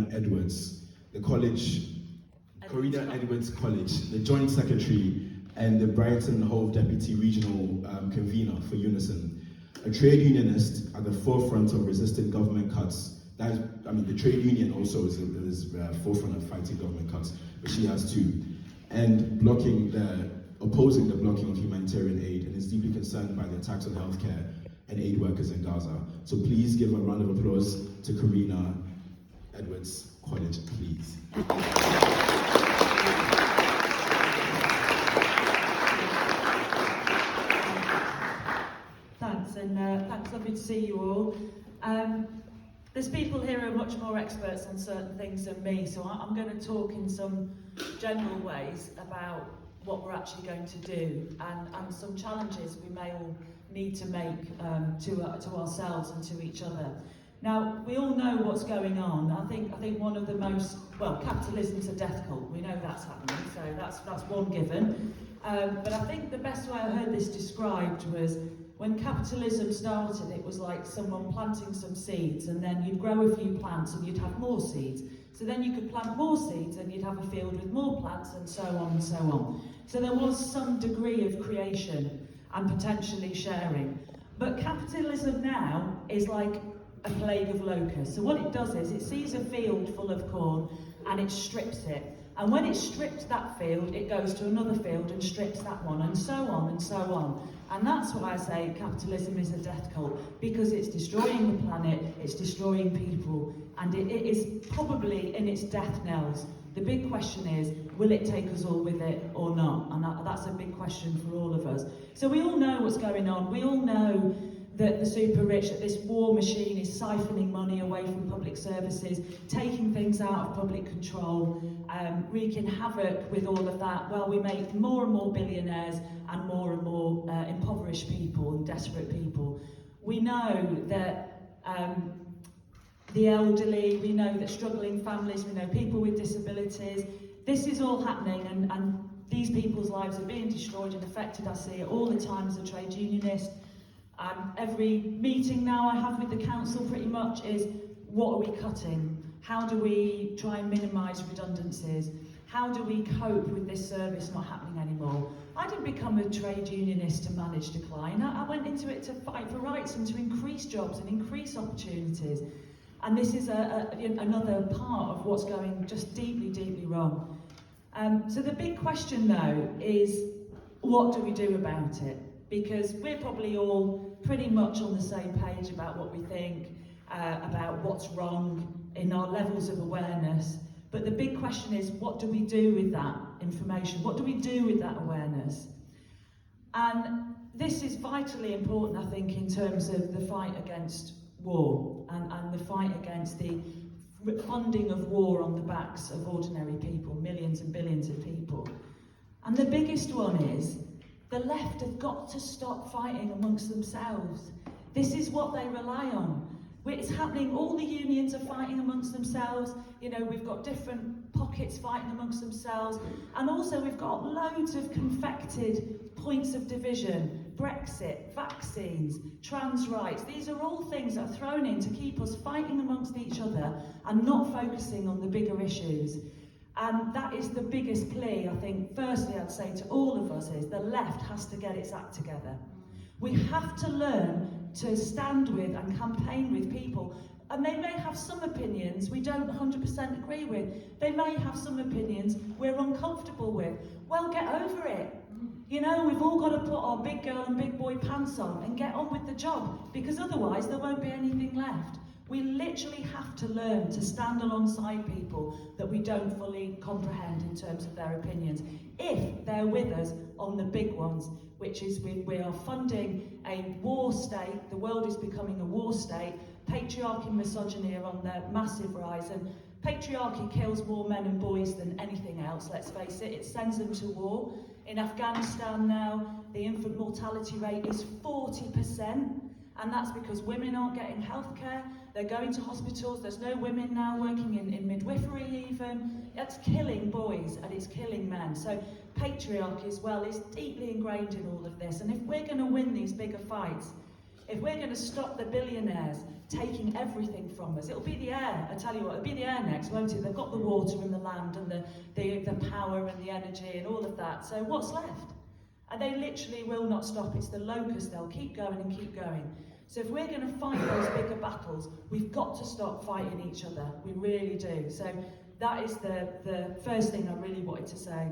Corinna Edwards, the college, Corinna Edwards-Colledge, the Joint Secretary and the Brighton Hove Deputy Regional Convenor for UNISON, a trade unionist at the forefront of resisting government cuts. That is, I mean, the trade union also is forefront of fighting government cuts, but she has too. And opposing the blocking of humanitarian aid, and is deeply concerned by the attacks on healthcare and aid workers in Gaza. So please give a round of applause to Corinna Edwards-Colledge, please. Thanks, and thanks, lovely to see you all. There's people here who are much more experts on certain things than me, so I'm going to talk in some general ways about what we're actually going to do and some challenges we may all need to make to ourselves and to each other. Now, we all know what's going on. I think one of the most, well, capitalism's a death cult. We know that's happening, so that's one given. But I think the best way I heard this described was when capitalism started, it was like someone planting some seeds, and then you'd grow a few plants and you'd have more seeds. So then you could plant more seeds and you'd have a field with more plants, and so on and so on. So there was some degree of creation and potentially sharing. But capitalism now is like a plague of locusts. So what it does is it sees a field full of corn and it strips it. And when it strips that field, it goes to another field and strips that one, and so on and so on. And that's why I say capitalism is a death cult, because it's destroying the planet, it's destroying people, and it is probably in its death knells. The big question is, will it take us all with it or not? And that's a big question for all of us. So we all know what's going on. We all know that the super rich, that this war machine is siphoning money away from public services, taking things out of public control, wreaking havoc with all of that. Well, we make more and more billionaires and more impoverished people and desperate people. We know that the elderly, we know that struggling families, we know people with disabilities. This is all happening, and these people's lives are being destroyed and affected. I see it all the time as a trade unionist. Every meeting now I have with the council pretty much is, what are we cutting? How do we try and minimise redundancies? How do we cope with this service not happening anymore? I didn't become a trade unionist to manage decline. I went into it to fight for rights and to increase jobs and increase opportunities. And this is another part of what's going just deeply, deeply wrong. So the big question though is, what do we do about it? Because we're probably all pretty much on the same page about what we think, about what's wrong in our levels of awareness. But the big question is, what do we do with that information? What do we do with that awareness? And this is vitally important, I think, in terms of the fight against war and the fight against the funding of war on the backs of ordinary people, millions and billions of people. And the biggest one is, the left have got to stop fighting amongst themselves. This is what they rely on. It's happening, all the unions are fighting amongst themselves. You know, we've got different pockets fighting amongst themselves. And also we've got loads of confected points of division. Brexit, vaccines, trans rights. These are all things that are thrown in to keep us fighting amongst each other and not focusing on the bigger issues. And that is the biggest plea, I think, firstly I'd say to all of us, is the left has to get its act together. We have to learn to stand with and campaign with people. And they may have some opinions we don't 100% agree with. They may have some opinions we're uncomfortable with. Well, get over it. You know, we've all got to put our big girl and big boy pants on and get on with the job, because otherwise there won't be anything left. We literally have to learn to stand alongside people that we don't fully comprehend in terms of their opinions, if they're with us on the big ones, which is we are funding a war state. The world is becoming a war state. Patriarchy and misogyny are on their massive rise, and patriarchy kills more men and boys than anything else, let's face it. It sends them to war. In Afghanistan now, the infant mortality rate is 40%. And that's because women aren't getting healthcare, they're going to hospitals, there's no women now working in midwifery even. It's killing boys and it's killing men. So patriarchy as well is deeply ingrained in all of this. And if we're going to win these bigger fights, if we're going to stop the billionaires taking everything from us. It'll be the air, I tell you what, it'll be the air next, won't it? They've got the water and the land and the power and the energy and all of that. So what's left? And they literally will not stop. It's the locust, they'll keep going and keep going. So if we're going to fight those bigger battles, we've got to stop fighting each other. We really do. So that is the first thing I really wanted to say.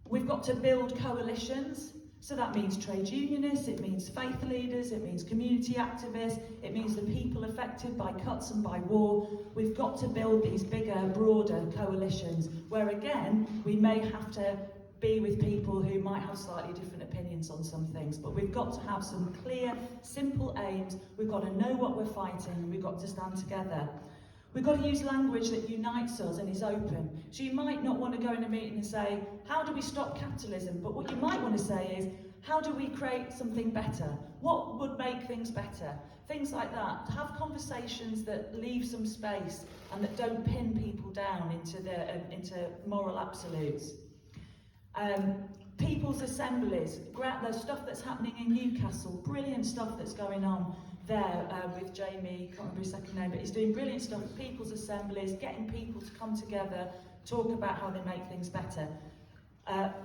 We've got to build coalitions. So that means trade unionists, it means faith leaders, it means community activists, it means the people affected by cuts and by war. We've got to build these bigger, broader coalitions where, again, we may have to be with people who might have slightly different opinions on some things, but we've got to have some clear, simple aims. We've got to know what we're fighting, and we've got to stand together. We've got to use language that unites us and is open. So you might not want to go in a meeting and say, how do we stop capitalism? But what you might want to say is, how do we create something better? What would make things better? Things like that. Have conversations that leave some space and that don't pin people down into moral absolutes. People's assemblies, the stuff that's happening in Newcastle, brilliant stuff that's going on there with Jamie, can't remember his second name, but he's doing brilliant stuff with people's assemblies, getting people to come together, talk about how they make things better.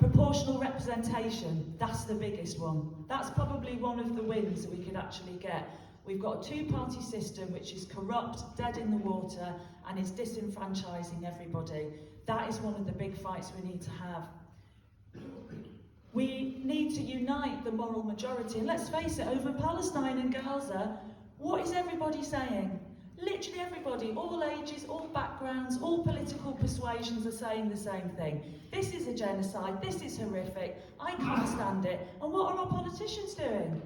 Proportional representation, that's the biggest one. That's probably one of the wins that we could actually get. We've got a two-party system which is corrupt, dead in the water, and is disenfranchising everybody. That is one of the big fights we need to have. We need to unite the moral majority, and let's face it, over Palestine and Gaza, what is everybody saying? Literally everybody, all ages, all backgrounds, all political persuasions are saying the same thing. This is a genocide, this is horrific, I can't stand it. And what are our politicians doing?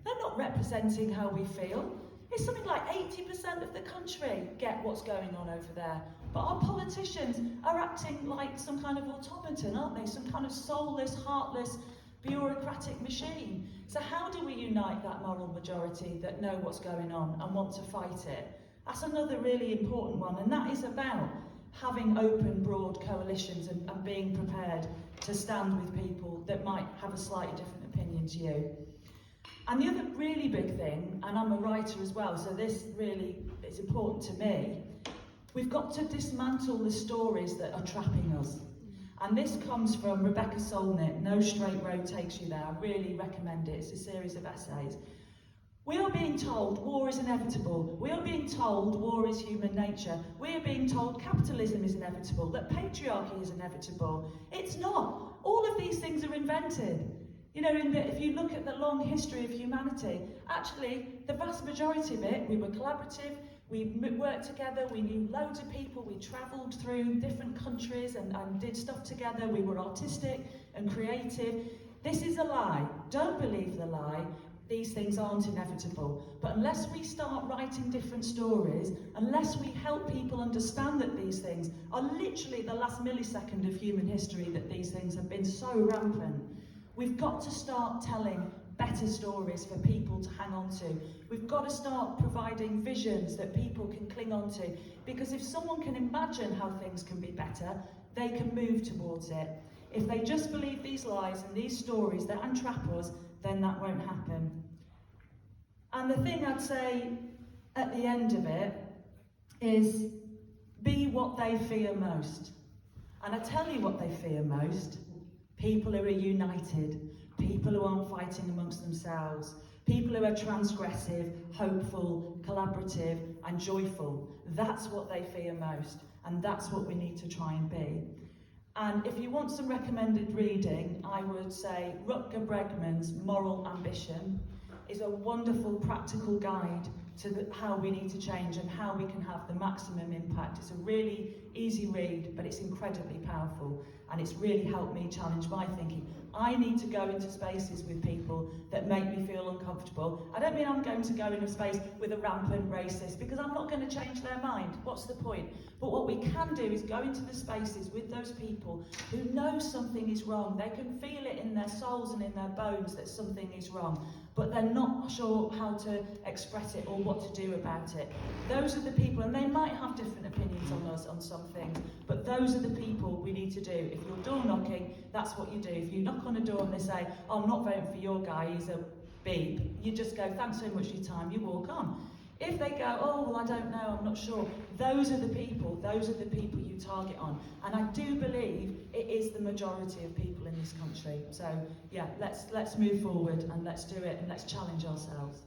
They're not representing how we feel. It's something like 80% of the country get what's going on over there. But our politicians are acting like some kind of automaton, aren't they? Some kind of soulless, heartless, bureaucratic machine. So how do we unite that moral majority that know what's going on and want to fight it? That's another really important one, and that is about having open, broad coalitions and being prepared to stand with people that might have a slightly different opinion to you. And the other really big thing, and I'm a writer as well, so this really is important to me, we've got to dismantle the stories that are trapping us. And this comes from Rebecca Solnit, No Straight Road Takes You There. I really recommend it. It's a series of essays. We are being told war is inevitable. We are being told war is human nature. We are being told capitalism is inevitable, that patriarchy is inevitable. It's not. All of these things are invented. You know, if you look at the long history of humanity, actually, the vast majority of it, we were collaborative, we worked together, we knew loads of people, we travelled through different countries and did stuff together, we were artistic and creative. This is a lie. Don't believe the lie. These things aren't inevitable. But unless we start writing different stories, unless we help people understand that these things are literally the last millisecond of human history, that these things have been so rampant, we've got to start telling better stories for people to hang on to. We've got to start providing visions that people can cling on to. Because if someone can imagine how things can be better, they can move towards it. If they just believe these lies and these stories that entrap us, then that won't happen. And the thing I'd say at the end of it is be what they fear most. And I tell you what they fear most. People who are united, people who aren't fighting amongst themselves, people who are transgressive, hopeful, collaborative and joyful. That's what they fear most, and that's what we need to try and be. And if you want some recommended reading, I would say Rutger Bregman's Moral Ambition is a wonderful practical guide to how we need to change and how we can have the maximum impact. It's a really easy read, but it's incredibly powerful, and it's really helped me challenge my thinking. I need to go into spaces with people that make me feel uncomfortable. I don't mean I'm going to go in a space with a rampant racist, because I'm not going to change their mind. What's the point? But what we can do is go into the spaces with those people who know something is wrong. They can feel it in their souls and in their bones that something is wrong, but they're not sure how to express it or what to do about it. Those are the people, and they might have different opinions on us on some things, but those are the people we need to do. If you're door knocking, that's what you do. If you knock on a door and they say, oh, I'm not voting for your guy, he's a beep, you just go, thanks so much for your time, you walk on. If they go, oh, well, I don't know, I'm not sure, those are the people you target on. And I do believe it is the majority of people in this country. So, yeah, let's move forward and let's do it and let's challenge ourselves.